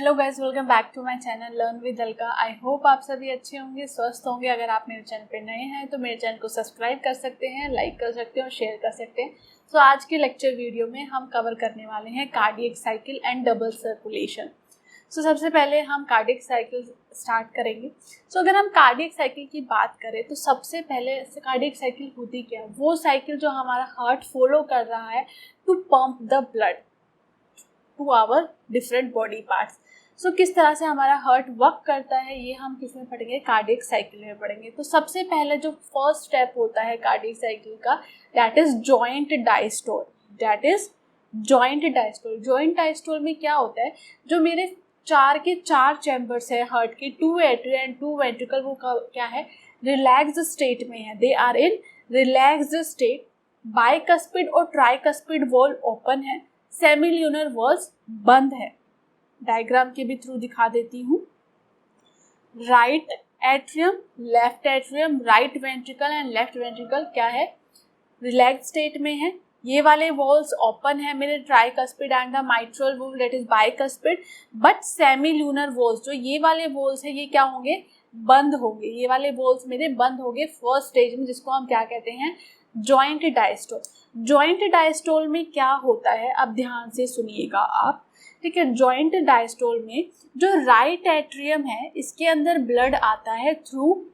Hello guys, welcome back to my channel learn with Alka. I hope आप सभी अच्छे होंगे, स्वस्थ होंगे। अगर आप मेरे चैनल पे नए हैं तो मेरे चैनल को सब्सक्राइब कर सकते हैं, लाइक कर सकते हैं और शेयर कर सकते हैं। तो आज के लेक्चर वीडियो में हम कवर करने वाले हैं cardiac cycle and double circulation. So सबसे पहले हम कार्डियक साइकिल स्टार्ट करेंगे। अगर हम कार्डियक साइकिल की बात करें तो सबसे पहले कार्डियक साइकिल होती क्या है? वो साइकिल जो हमारा हार्ट फॉलो कर रहा है to pump the blood to our different body parts. किस तरह से हमारा हार्ट वर्क करता है ये हम किस में पढ़ेंगे? कार्डियक साइकिल में पढ़ेंगे। तो सबसे पहले जो फर्स्ट स्टेप होता है कार्डियक साइकिल का, that is joint diastole. Joint diastole में क्या होता है? जो मेरे चार के चार चैम्बर्स है हार्ट के, 2 एट्रिया एंड 2 वेंट्रिकल, वो क्या है? रिलैक्स्ड स्टेट में है। They are in relaxed state. Bicuspid और ट्राइकस्पिड वॉल ओपन है, सेमिल्यूनर वॉल्स बंद है। डायग्राम के भी थ्रू दिखा देती हूँ। Right atrium, left atrium, right ventricle and left ventricle क्या है? रिलैक्स स्टेट में है। ये वाले वॉल्स ओपन है मेरे tricuspid and the mitral valve that is bicuspid. But semilunar walls, जो ये वाले वॉल्स है, ये क्या होंगे? बंद होंगे। ये वाले वॉल्स मेरे बंद होंगे फर्स्ट स्टेज में, जिसको हम क्या कहते हैं? Joint diastole. जॉइंट डायस्टोल में क्या होता है? अब ध्यान से सुनिएगा आप, ठीक है। जॉइंट डायस्टोल में जो राइट एट्रियम है, इसके अंदर ब्लड आता है through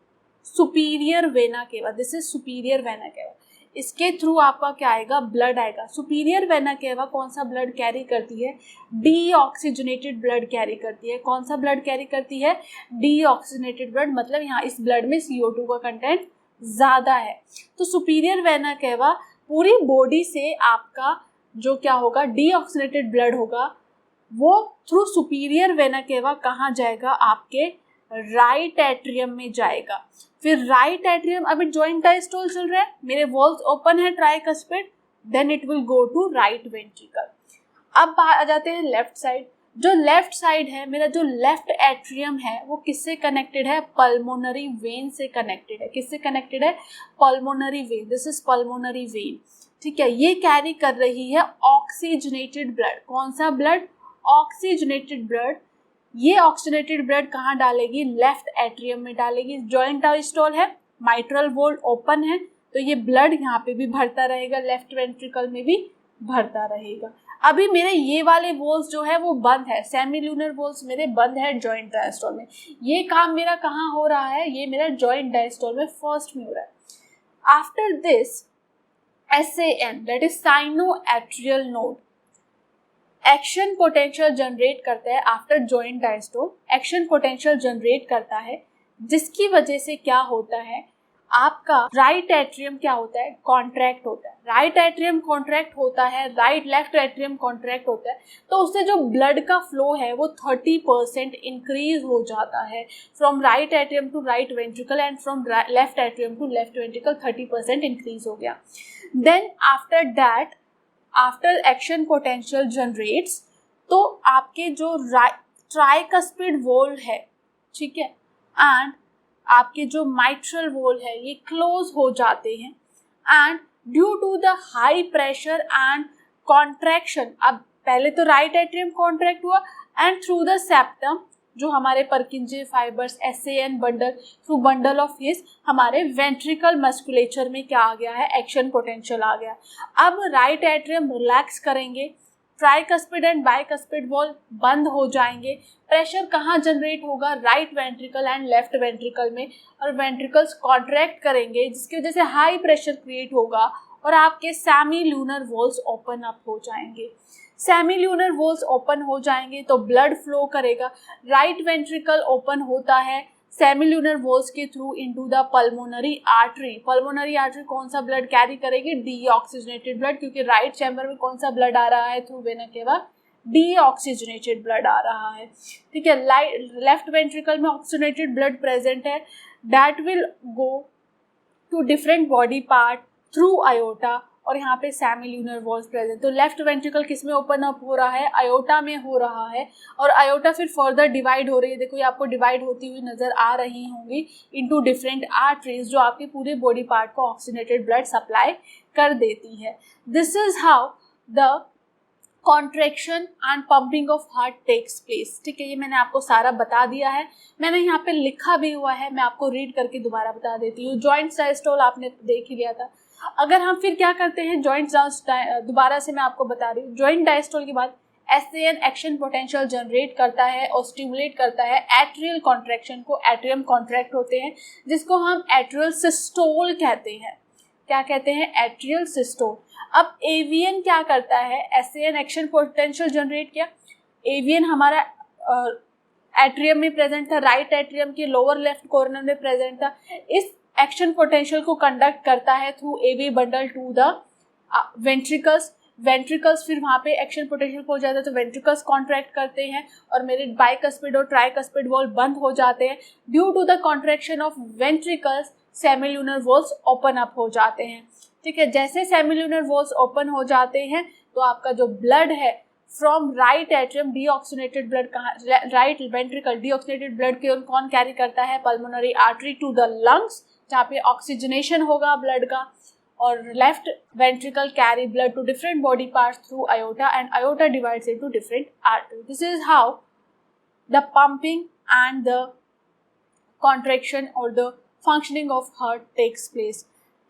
superior vena cava. This is superior vena cava. इसके थ्रू आपका क्या आएगा? ब्लड आएगा। सुपीरियर वेना केवा कौन सा ब्लड कैरी करती है? डीऑक्सीजनेटेड ब्लड कैरी करती है। कौन सा ब्लड कैरी करती है? Deoxygenated blood. मतलब यहाँ इस ब्लड में CO2 का कंटेंट ज़्यादा है। तो सुपीरियर वेना केवा पूरी बॉडी से आपका जो क्या होगा? डीऑक्सीजनेटेड ब्लड होगा, वो थ्रू सुपीरियर वेना केवा कहाँ जाएगा? आपके राइट एट्रियम में जाएगा। फिर राइट एट्रियम, अभी जॉइंट डायस्टोल चल रहा है, मेरे वॉल्स ओपन है tricuspid, then it will go to right ventricle. अब आ जाते हैं लेफ्ट साइड। जो लेफ्ट साइड है मेरा, जो लेफ्ट एट्रियम है, वो किससे कनेक्टेड है? पल्मोनरी वेन से कनेक्टेड है। किससे कनेक्टेड है? Pulmonary when. This is pulmonary vein, ठीक है। ये कैरी कर रही है ऑक्सीजनेटेड ब्लड। कौन सा ब्लड? Oxygenated blood. ये ऑक्सीजनेटेड ब्लड कहाँ डालेगी? लेफ्ट एट्रियम में डालेगी। जॉइंट डायस्टोल है, माइट्रल वॉल ओपन है, तो ये ब्लड यहाँ पे भी भरता रहेगा, लेफ्ट वेंट्रिकल में भी भरता रहेगा। अभी मेरे ये वाले वॉल्स जो है वो बंद है, सेमिल्यूनर वॉल्स मेरे बंद है जॉइंट डायस्टोल में। ये काम मेरा कहाँ हो रहा है? ये मेरा जॉइंट डायस्टोल में फर्स्ट में हो रहा है। After this SAN, that is sinoatrial node, action potential generate करता है। After joint diastole action potential generate करता है, जिसकी वजह से क्या होता है? आपका राइट एट्रियम क्या होता है? कॉन्ट्रैक्ट होता है। राइट एट्रियम कॉन्ट्रैक्ट होता है, राइट लेफ्ट एट्रियम कॉन्ट्रैक्ट होता है, तो उससे जो ब्लड का फ्लो है वो 30% इंक्रीज हो जाता है। From right atrium to right ventricle and from left atrium to left ventricle 30% increase हो गया। Then after that, after action potential generates, तो आपके जो ट्राइकस्पिड वॉल है, ठीक है, एंड आपके जो माइट्रल वॉल है, ये क्लोज हो जाते हैं। And due to the high pressure and contraction, अब पहले तो राइट एट्रियम कॉन्ट्रैक्ट हुआ एंड थ्रू द सेप्टम, जो हमारे Purkinje fibres, SAN bundle, through bundle of His, हमारे वेंट्रिकल मस्कुलेचर में क्या आ गया है? एक्शन पोटेंशियल आ गया। अब राइट एट्रियम रिलैक्स करेंगे, ट्राइकस्पिड एंड बाइकस्पिड वॉल बंद हो जाएंगे। प्रेशर कहाँ जनरेट होगा? Right ventricle and left ventricle में, और वेंट्रिकल्स कॉन्ट्रैक्ट करेंगे, जिसकी वजह से हाई प्रेशर क्रिएट होगा और आपके सेमिल्यूनर वॉल्स ओपन अप हो जाएंगे। सेमिल्यूनर वॉल्स ओपन हो जाएंगे तो ब्लड फ्लो करेगा। राइट वेंट्रिकल ओपन होता है सेमिल्यूनर वॉल्स के through into the pulmonary artery. Pulmonary artery कौन सा ब्लड कैरी करेगी? डीऑक्सीजनेटेड ब्लड, क्योंकि राइट चैम्बर में कौन सा ब्लड आ रहा है through vena cava? Deoxygenated blood आ रहा है, ठीक है। लेफ्ट वेंट्रिकल में ऑक्सीजनेटेड ब्लड प्रेजेंट है, that will go to different body part through aorta, और यहाँ पे सेमिल्यूनर वॉल्स प्रेजेंट। तो लेफ्ट वेंट्रिकल किस में ओपन अप हो रहा है? आयोटा में हो रहा है, और आयोटा फिर फर्दर डिवाइड हो रही है। देखो ये आपको डिवाइड होती हुई नजर आ रही होंगी इनटू डिफरेंट आर्टरीज, जो आपके पूरे बॉडी पार्ट को ऑक्सीजनेटेड ब्लड सप्लाई कर देती है। This is how the contraction and pumping of heart takes place. ठीक है, ये मैंने आपको सारा बता दिया है, मैंने यहाँ पे लिखा भी हुआ है, मैं आपको रीड करके दोबारा बता देती हूँ। जॉइंट डायस्टोल आपने देख ही लिया था। अगर हम फिर क्या करते हैं जॉइंट, दोबारा से मैं आपको बता रही हूँ, जॉइंट डायस्टोल के बाद एसएन एक्शन पोटेंशियल जनरेट करता है और स्टिमुलेट करता है एट्रियल कॉन्ट्रैक्शन को, एट्रियम कॉन्ट्रैक्ट होते हैं जिसको हम एट्रियल सिस्टोल कहते हैं। क्या कहते हैं? Atrial systole. अब एवीएन क्या करता है? एसएन एक्शन पोटेंशियल जनरेट किया, एवीएन हमारा एट्रियम में प्रेजेंट था, राइट एट्रियम के लोअर लेफ्ट कॉर्नर में प्रेजेंट था। इस एक्शन पोटेंशियल को कंडक्ट करता है through AV bundle to the ventricles. Ventricles फिर वहाँ पे एक्शन पोटेंशियल हो जाता है तो वेंट्रिकल्स कॉन्ट्रैक्ट करते हैं और मेरे बाइकस्पिड और ट्राइकस्पिड वॉल्व बंद हो जाते हैं। Due to the contraction of ventricles semilunar valves open up हो जाते हैं। ठीक है, जैसे सेमिल्यूनर वॉल्व्स ओपन हो जाते हैं तो आपका जो ब्लड है from right atrium, deoxygenated blood कहाँ, राइट वेंट्रिकल डीऑक्सीनेटेड ब्लड के कौन कैरी करता है? Pulmonary artery to the lungs, जहाँ पे ऑक्सीजनेशन होगा ब्लड का, और left ventricle carry blood to different body parts through aorta and aorta divides into different artery. This is how the pumping and the contraction और the functioning of heart takes place.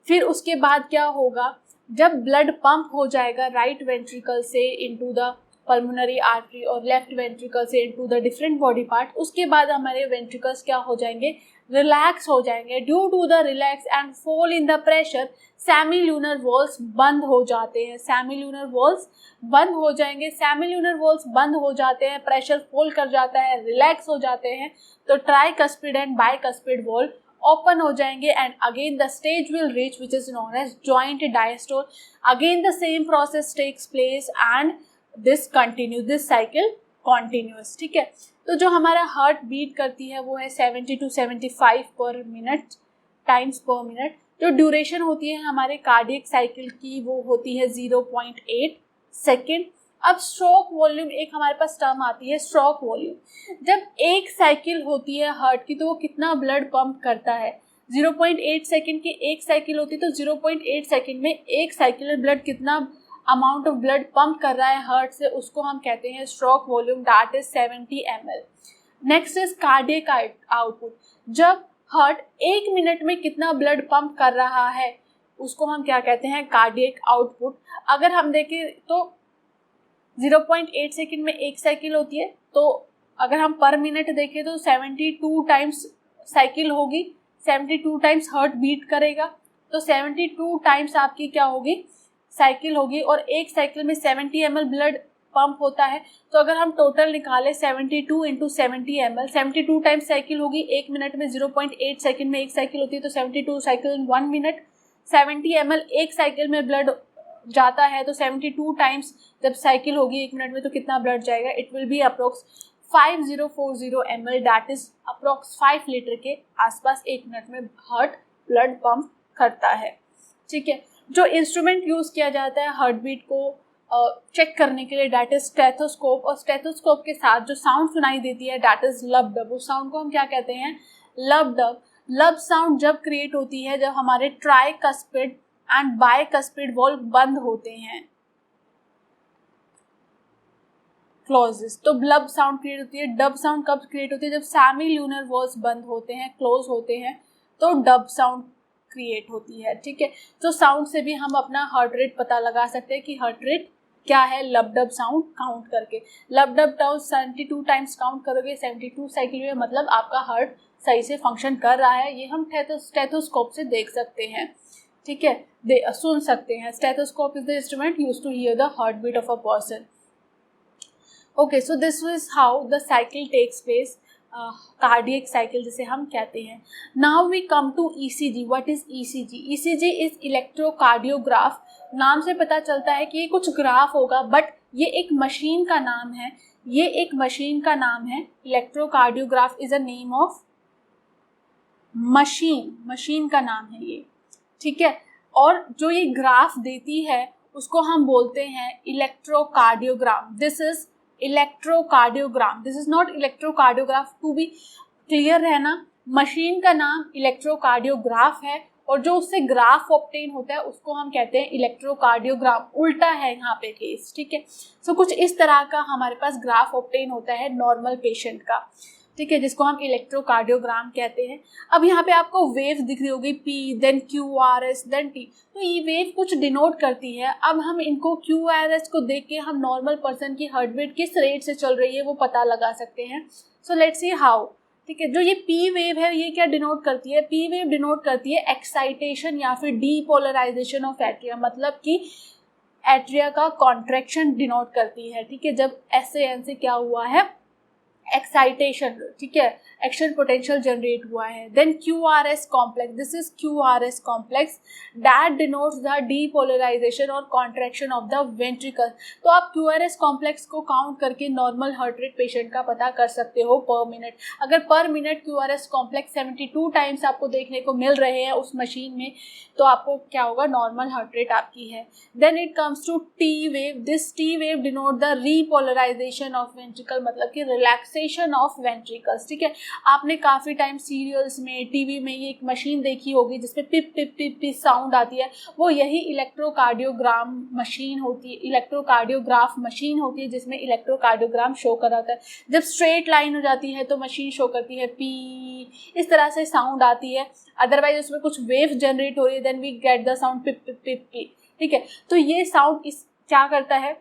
फिर उसके बाद क्या होगा? जब blood pump हो जाएगा right ventricle से इनटू द पल्मोनरी आर्टरी और लेफ्ट वेंट्रिकल से into the different body part, उसके बाद हमारे वेंट्रिकल्स क्या हो जाएंगे? रिलैक्स हो जाएंगे। Due to the relax and fall in the pressure semilunar valves बंद हो जाते हैं। सेमिल्यूनर वॉल्स बंद हो जाएंगे, सेमिल्यूनर वॉल्स बंद हो जाते हैं, प्रेशर फॉल कर जाता है, रिलैक्स हो जाते हैं, तो tricuspid and bicuspid valve open हो जाएंगे and again the stage will reach which is known as joint diastole. Again the same process takes place and this cycle continues। ठीक है, तो जो हमारा हार्ट बीट करती है वो है 70 to 75 पर मिनट टाइम्स पर मिनट। जो ड्यूरेशन होती है हमारे कार्डियक साइकिल की वो होती है 0.8 सेकेंड। अब स्ट्रोक वॉल्यूम, एक हमारे पास टर्म आती है स्ट्रोक वॉल्यूम। जब एक साइकिल होती है हार्ट की तो वो कितना ब्लड पंप करता है? 0.8 सेकेंड की एक साइकिल होती है तो 0.8 सेकेंड में एक साइकिल में ब्लड कितना अमाउंट ऑफ ब्लड पंप कर रहा है हार्ट से, उसको हम कहते हैं stroke volume, that is 70 ml। Next is cardiac output. जब हार्ट एक मिनट में कितना ब्लड पंप कर रहा है उसको हम क्या कहते हैं? Cardiac output. अगर हम देखें तो 0.8 सेकेंड में एक साइकिल होती है, तो अगर हम पर मिनट देखें तो 72 टाइम्स साइकिल होगी, 72 टाइम्स हार्ट बीट करेगा, तो 72 टाइम्स आपकी क्या होगी? साइकिल होगी। और एक साइकिल में 70 ml ब्लड पंप होता है, तो अगर हम टोटल निकालें 72 इंटू 70 ml, 72 टाइम्स साइकिल होगी एक मिनट में। 0.8 सेकेंड में एक साइकिल होती है तो 72 साइकिल इन 1 मिनट। 70 ml एक साइकिल में ब्लड जाता है तो 72 टाइम्स जब साइकिल होगी एक मिनट में तो कितना ब्लड जाएगा? It will be approx 5040 ml, that is approx 5 litre के आसपास एक मिनट में हार्ट ब्लड पंप करता है। ठीक है, जो इंस्ट्रूमेंट यूज किया जाता है हार्ट बीट को चेक करने के लिए दैट इज स्टेथोस्कोप, और स्टेथोस्कोप के साथ जो साउंड सुनाई देती है दैट इज लब डब। उस साउंड को हम क्या कहते हैं? लब डब। लब साउंड जब क्रिएट होती है जब हमारे ट्राइकस्पिड एंड बाइकस्पिड वॉल्व बंद होते हैं, क्लोजेस, तो लब साउंड क्रिएट होती है। डब साउंड कब क्रिएट होती है? जब सेमिल्यूनर वॉल्व्स बंद होते हैं, क्लोज होते हैं, तो डब साउंड क्रिएट होती है। ठीक है, तो साउंड से भी हम अपना हार्ट रेट पता लगा सकते हैं कि हार्ट रेट क्या है लब डब साउंड काउंट करके। लब डब साउंड 72 टाइम्स काउंट करोगे 72 साइकिल में, मतलब आपका हार्ट सही से फंक्शन कर रहा है। ये हम स्टेथोस्कोप से देख सकते हैं। ठीक है, सुन सकते हैं। Stethoscope is the instrument used to hear the heart beat of a person. Okay, so this is how the cycle takes place, cardiac cycle जिसे हम कहते हैं। Now we come to ECG. What is ECG? ECG is electrocardiograph. नाम से पता चलता है कि ये कुछ ग्राफ होगा, बट ये एक मशीन का नाम है। ये एक मशीन का नाम है। Electrocardiograph is a name of machine, machine का नाम है ये। ठीक है, और जो ये ग्राफ देती है उसको हम बोलते हैं electrocardiogram. This is electrocardiogram, this is not electrocardiograph. To be clear रहना, मशीन का नाम इलेक्ट्रोकार्डियोग्राफ है और जो उससे ग्राफ ऑब्टेन होता है उसको हम कहते हैं इलेक्ट्रोकार्डियोग्राम। उल्टा है यहाँ पे केस, ठीक है। सो कुछ इस तरह का हमारे पास ग्राफ ऑब्टेन होता है नॉर्मल पेशेंट का, ठीक है, जिसको हम इलेक्ट्रोकार्डियोग्राम कहते हैं। अब यहाँ पे आपको वेव दिख रही होगी, P then Q R S then T, तो ये वेव कुछ डिनोट करती है। अब हम इनको क्यू आर एस को देख के हम नॉर्मल पर्सन की हार्ट बीट किस रेट से चल रही है वो पता लगा सकते हैं। सो लेट्स सी हाउ, ठीक है। जो ये पी वेव है ये क्या डिनोट करती है? पी वेव डिनोट करती है एक्साइटेशन या फिर डीपोलराइजेशन ऑफ एट्रिया, मतलब कि एट्रिया का कॉन्ट्रैक्शन डिनोट करती है, ठीक है। जब एस से एन से क्या हुआ है, एक्साइटेशन, ठीक है, एक्शन पोटेंशियल जनरेट हुआ है। Then Q R S complex, this is Q R S complex that denotes the depolarization और कॉन्ट्रैक्शन ऑफ द वेंट्रिकल। तो आप क्यू आर एस कॉम्प्लेक्स को काउंट करके नॉर्मल हार्ट रेट पेशेंट का पता कर सकते हो पर मिनट। अगर per minute Q R S complex 72 times आपको देखने को मिल रहे हैं उस मशीन में, तो आपको क्या होगा, नॉर्मल हार्ट रेट आपकी है। Then it comes to T wave, this T wave denote the repolarization of ventricle, मतलब कि रिलैक्सेशन ऑफ वेंट्रिकल्स, ठीक है। आपने काफ़ी टाइम सीरियल्स में, टीवी में ये एक मशीन देखी होगी जिसपे पिप पिप पिप पिप साउंड आती है, वो यही इलेक्ट्रोकार्डियोग्राम मशीन होती है, इलेक्ट्रोकार्डियोग्राफ मशीन होती है जिसमें इलेक्ट्रोकार्डियोग्राम शो कर रहा होता है। जब स्ट्रेट लाइन हो जाती है तो मशीन शो करती है पी, इस तरह से साउंड आती है। अदरवाइज उसमें कुछ वेव जनरेट हो रही है, then we get the sound pip pip pip P, ठीक है। तो ये साउंड इस क्या करता है,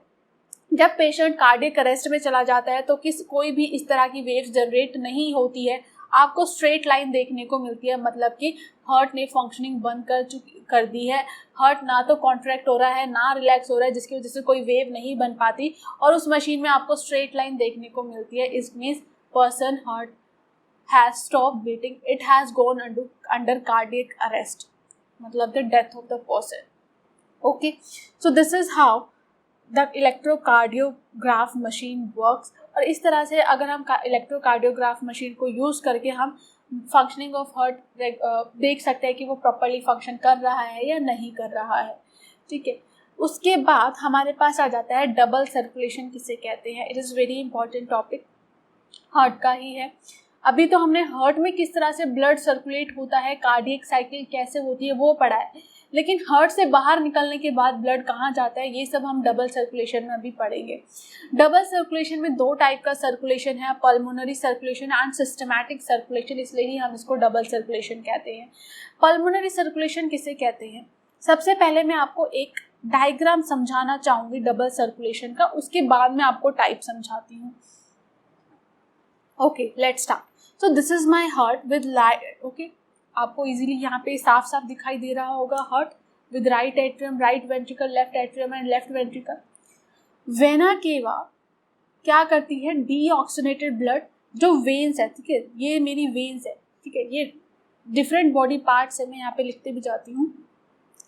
जब पेशेंट कार्डियक अरेस्ट में चला जाता है तो कोई भी इस तरह की वेव्स जनरेट नहीं होती है, आपको स्ट्रेट लाइन देखने को मिलती है, मतलब कि हार्ट ने फंक्शनिंग बंद कर दी है। हार्ट ना तो कॉन्ट्रैक्ट हो रहा है ना रिलैक्स हो रहा है, जिसकी वजह से कोई वेव नहीं बन पाती, और उस मशीन में आपको स्ट्रेट लाइन देखने को मिलती है। It means person heart has stop beating, it has gone under cardiac arrest, मतलब the death of the person. Okay, so this is how the electrocardiograph machine works. और इस तरह से अगर हम इलेक्ट्रोकार्डियोग्राफ मशीन को यूज़ करके हम फंक्शनिंग ऑफ हार्ट देख सकते हैं कि वो प्रॉपर्ली फंक्शन कर रहा है या नहीं कर रहा है, ठीक है। उसके बाद हमारे पास आ जाता है डबल सर्कुलेशन किसे कहते हैं। It is very important topic, heart का ही है। अभी तो हमने हार्ट में किस तरह से ब्लड सर्कुलेट होता है, कार्डियक साइकिल कैसे होती है वो पढ़ा है, लेकिन हार्ट से बाहर निकलने के बाद ब्लड कहाँ जाता है ये सब हम डबल सर्कुलेशन में अभी पढ़ेंगे। डबल सर्कुलेशन में दो टाइप का सर्कुलेशन है, pulmonary circulation and systematic circulation, इसलिए ही हम इसको डबल सर्कुलेशन कहते हैं। पल्मोनरी सर्कुलेशन किसे कहते हैं, सबसे पहले मैं आपको एक डायग्राम समझाना चाहूँगी डबल सर्कुलेशन का, उसके बाद मैं आपको टाइप समझाती हूँ। Okay, let's start. So this is my heart with okay, आपको इजीली यहाँ पे साफ साफ दिखाई दे रहा होगा heart with right atrium, right ventricle, left atrium and left ventricle. Vena cava क्या करती है, डीऑक्सीनेटेड ब्लड, जो वेन्स है, ठीक है, ये मेरी वेन्स है, ठीक है, ये डिफरेंट बॉडी पार्ट से, मैं यहाँ पे लिखते भी जाती हूँ,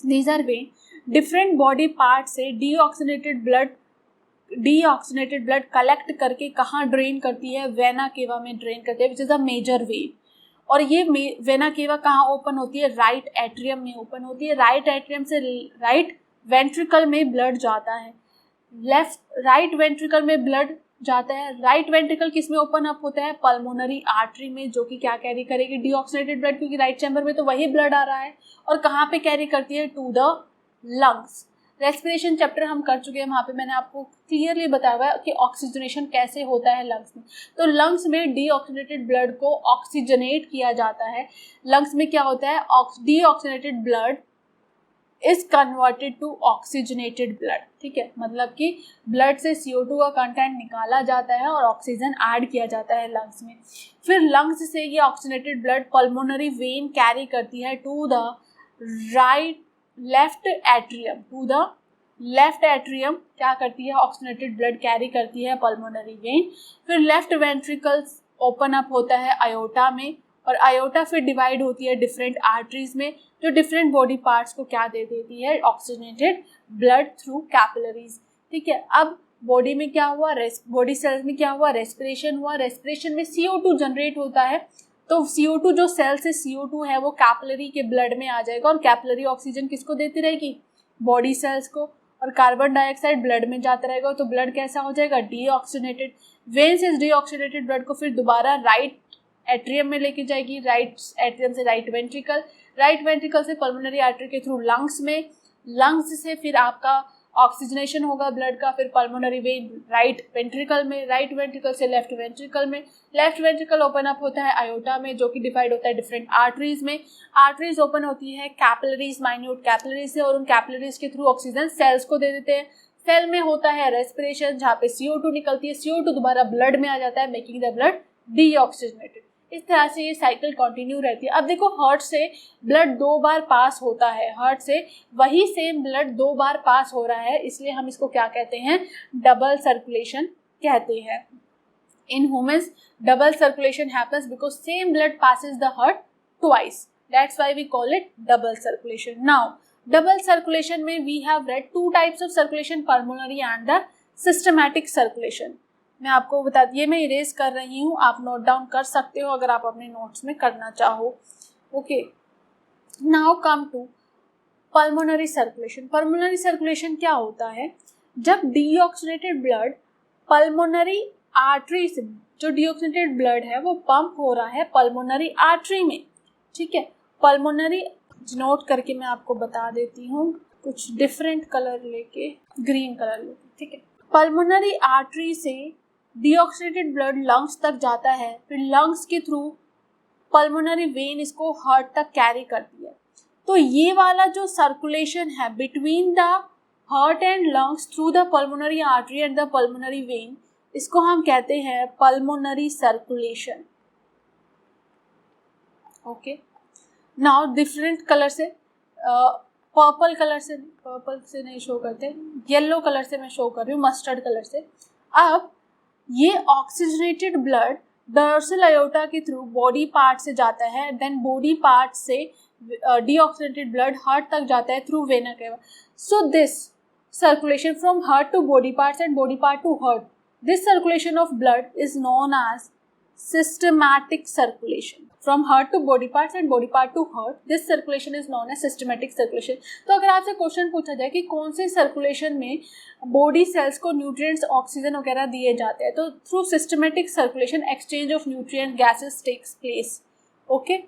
these are vein, different body part से डीऑक्सीनेटेड ब्लड कलेक्ट करके कहाँ ड्रेन करती है, वेना केवा में ड्रेन करती है, which is a major vein. और ये वेना केवा कहाँ ओपन होती है, राइट एट्रियम में ओपन होती है। राइट एट्रियम से राइट वेंट्रिकल में ब्लड जाता है, राइट वेंट्रिकल में ब्लड जाता है। राइट वेंट्रिकल किस में ओपन अप होता है, पल्मोनरी आर्टरी में, जो कि क्या कैरी करेगी, डीऑक्सीनेटेड ब्लड, क्योंकि राइट चैम्बर में तो वही ब्लड आ रहा है। और कहाँ पे कैरी करती है, to the lungs. Respiration chapter हम कर चुके हैं, वहाँ पे मैंने आपको क्लियरली बताया हुआ है कि ऑक्सीजनेशन कैसे होता है लंग्स में। तो लंग्स में डीऑक्सीनेटेड ब्लड को ऑक्सीजनेट किया जाता है। लंग्स में क्या होता है, deoxygenated blood is converted to oxygenated blood, ठीक है, मतलब कि ब्लड से CO2 का कंटेंट निकाला जाता है और ऑक्सीजन ऐड किया जाता है लंग्स में। फिर लंग्स से ये oxygenated blood pulmonary vein carry करती है to the left atrium, to the left atrium क्या करती है, ऑक्सीजनेटेड ब्लड कैरी करती है पल्मोनरी वेन। फिर लेफ्ट वेंट्रिकल्स ओपन अप होता है आयोटा में, और आयोटा फिर डिवाइड होती है डिफरेंट आर्टरीज में, जो डिफरेंट बॉडी पार्ट्स को क्या दे देती है, ऑक्सीजनेटेड ब्लड थ्रू कैपिलरीज, ठीक है। अब बॉडी में क्या हुआ, बॉडी सेल्स में क्या हुआ, रेस्पिरेशन हुआ। रेस्पिरेशन में CO2 जनरेट होता है, तो CO2 जो सेल से CO2 है वो कैपिलरी के ब्लड में आ जाएगा, और कैपिलरी ऑक्सीजन किसको देती रहेगी, बॉडी सेल्स को, और कार्बन डाइऑक्साइड ब्लड में जाता रहेगा, तो ब्लड कैसा हो जाएगा, डीऑक्सीनेटेड। वेन से डीऑक्सीनेटेड ब्लड को फिर दोबारा राइट एट्रियम में लेके जाएगी, राइट एट्रियम से राइट वेंट्रिकल से पल्मोनरी आर्टरी के थ्रू लंग्स में, लंग्स से फिर आपका ऑक्सीजनेशन होगा ब्लड का, फिर पल्मोनरी वेन राइट वेंट्रिकल में, राइट वेंट्रिकल से लेफ्ट वेंट्रिकल में, लेफ्ट वेंट्रिकल ओपन अप होता है आयोटा में जो कि डिवाइड होता है डिफरेंट आर्टरीज में, आर्टरीज ओपन होती है कैपिलरीज, माइन्यूट कैपिलरीज से, और उन कैपिलरीज के थ्रू ऑक्सीजन सेल्स को दे देते हैं। सेल में होता है रेस्पिरेशन जहाँ पे CO2 निकलती है, CO2 दोबारा ब्लड में आ जाता है मेकिंग द ब्लड डीऑक्सीजनेटेड। इस तरह से ये साइकिल कंटिन्यू रहती है। अब देखो हार्ट से ब्लड 2 बार पास होता है, हार्ट से वही सेम ब्लड 2 बार पास हो रहा है, इसलिए हम इसको क्या कहते हैं, डबल सर्कुलेशन कहते हैं। In humans double circulation happens because same blood passes the heart twice, that's why we call it double circulation. Now double circulation में we have read 2 types of circulation, pulmonary and the systematic circulation. मैं आपको बता दिए, मैं erase कर रही हूँ, आप नोट डाउन कर सकते हो अगर आप अपने नोट्स में करना चाहो। Okay, now come to pulmonary circulation. Pulmonary circulation क्या होता है, जब डीऑक्सीनेटेड ब्लड पल्मोनरी आर्टरी से, जो डीऑक्सीनेटेड ब्लड है वो पंप हो रहा है पल्मोनरी आर्टरी में, ठीक है। पल्मोनरी नोट करके मैं आपको बता देती हूँ, कुछ डिफरेंट कलर लेके, ग्रीन कलर लेके, ठीक है। पल्मोनरी आर्टरी से डीऑक्सीनेटेड ब्लड लंग्स तक जाता है, फिर लंग्स के थ्रू पल्मोनरी वेन इसको हार्ट तक कैरी करती है। तो ये वाला जो सर्कुलेशन है between the heart and lungs through the pulmonary artery and the pulmonary vein, इसको हम कहते हैं pulmonary circulation. Okay, now different colour से, पर्पल कलर से, पर्पल से नहीं शो करते, येलो कलर से मैं शो कर रही हूँ, मस्टर्ड कलर से। अब ये ऑक्सीजनेटेड ब्लड डोर्सल आयोटा के थ्रू बॉडी पार्ट से जाता है, देन बॉडी पार्ट से डीऑक्सीजनेटेड ब्लड हार्ट तक जाता है through vena cava. So this circulation from heart to body parts and body part to heart, this circulation of blood is known as systematic circulation. From heart to body parts and body part to heart, this circulation is known as systematic circulation. तो अगर आपसे question पूछा जाए कि कौन से circulation में body cells को न्यूट्रिएंट्स, ऑक्सीजन वगैरह दिए जाते हैं, तो through systematic circulation exchange of nutrient gases takes place. Okay,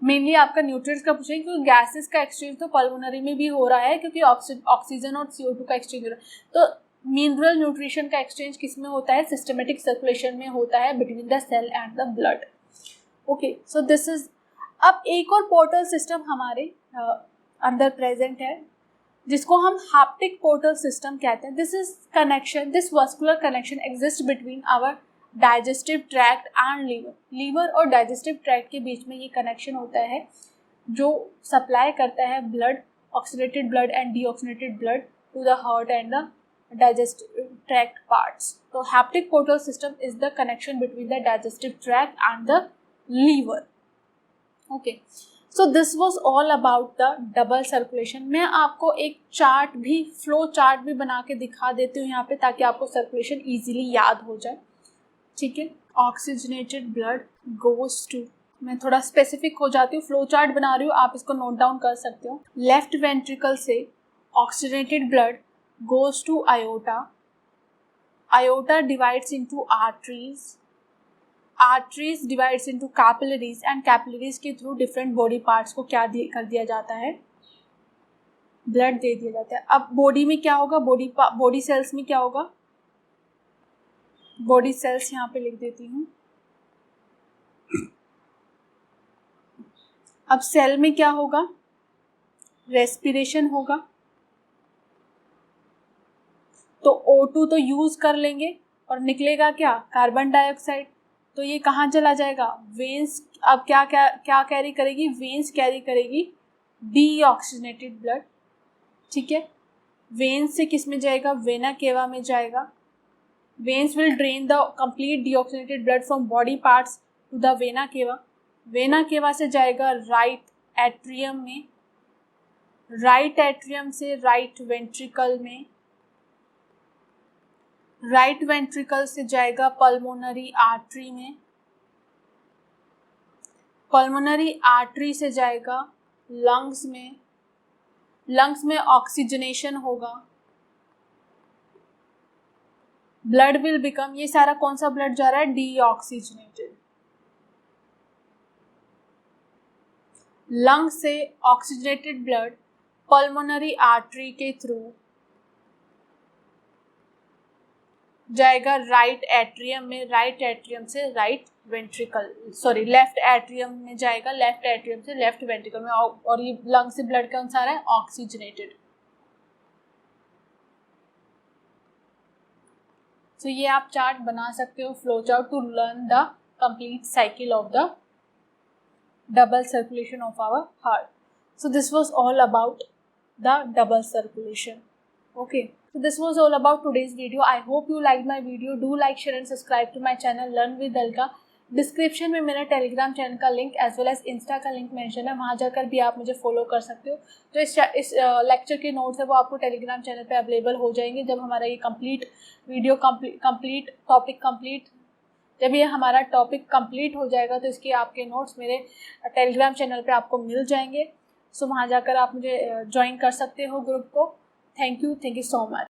mainly आपका न्यूट्रिएंट्स का पूछेंगे क्योंकि गैसेस का एक्सचेंज तो पल्मोनरी में भी हो रहा है क्योंकि ऑक्सीजन और CO2 का एक्सचेंज हो रहा है। तो मिनरल न्यूट्रिशन का एक्सचेंज किस में होता है, सिस्टमेटिक सर्कुलेशन में होता है between the cell and the blood. Okay, so this is, अब एक और पोर्टल सिस्टम हमारे अंदर प्रेजेंट है जिसको हम हैप्टिक पोर्टल सिस्टम कहते हैं। This is connection, this vascular connection exist between our digestive tract and liver. Liver और डाइजेस्टिव ट्रैक्ट के बीच में ये कनेक्शन होता है जो सप्लाई करता है blood, oxygenated blood and deoxygenated blood to the heart and the digestive tract parts. So haptic portal system is the connection between the digestive tract and the liver. Okay, so this was all about the double circulation. मैं आपको एक chart भी, flow chart भी बना के दिखा देती हूँ यहाँ पे ताकि आपको सर्कुलेशन इजीली याद हो जाए, ठीक है। ऑक्सीजनेटेड ब्लड गोज टू, मैं थोड़ा स्पेसिफिक हो जाती हूँ, फ्लो चार्ट बना रही हूँ, आप इसको नोट डाउन कर सकते हो। लेफ्ट वेंट्रिकल से oxygenated blood goes to aorta, aorta divides into arteries, arteries divides into capillaries and capillaries के थ्रू डिफरेंट बॉडी पार्ट्स को क्या कर दिया जाता है, ब्लड दे दिया जाता है। अब बॉडी में क्या होगा, बॉडी सेल्स में क्या होगा, बॉडी सेल्स यहाँ पे लिख देती हूँ। अब सेल में क्या होगा, रेस्पिरेशन होगा, तो O2 तो यूज़ कर लेंगे और निकलेगा क्या, कार्बन डाइऑक्साइड। तो ये कहाँ चला जाएगा, वेन्स। अब क्या क्या क्या कैरी करेगी, वेन्स कैरी करेगी डीऑक्सीजनेटेड ब्लड, ठीक है। वेन्स से किस में जाएगा, वेना केवा में जाएगा। Veins will drain the complete deoxygenated blood from body parts to the vena cava. Vena cava से जाएगा राइट एट्रियम में, राइट एट्रियम से राइट वेंट्रिकल में, राइट वेंट्रिकल से जाएगा पल्मोनरी आर्टरी में, पल्मोनरी आर्टरी से जाएगा लंग्स में, लंग्स में ऑक्सीजनेशन होगा, ब्लड विल बिकम, ये सारा कौन सा ब्लड जा रहा है, डीऑक्सीजनेटेड, लंग से ऑक्सीजनेटेड ब्लड पल्मोनरी आर्टरी के थ्रू जाएगा राइट एट्रियम में, राइट एट्रियम से right ventricle, sorry left atrium में जाएगा, लेफ्ट एट्रियम से लेफ्ट वेंट्रिकल में, और ये लंग से ब्लड कौन सा आ रहा है, ऑक्सीजनेटेड। तो ये आप चार्ट बना सकते हो, flow chart, to learn the complete cycle of the double circulation of our heart. So this was all about the double circulation. Okay, so this was all about today's video. I hope you liked my video. Do like, share and subscribe to my channel Learn with Alka. Description में मेरा Telegram channel का link as well as Insta का link mention है, वहाँ जाकर भी आप मुझे फॉलो कर सकते हो। तो इस लेक्चर के नोट्स है वो आपको टेलीग्राम चैनल पे अवेलेबल हो जाएंगे जब हमारा ये complete video complete topic complete जब ये हमारा टॉपिक कंप्लीट हो जाएगा तो इसके आपके नोट्स मेरे टेलीग्राम चैनल पे आपको मिल जाएंगे। सो वहाँ जाकर आप मुझे ज्वाइन कर सकते हो ग्रुप को। Thank you so much.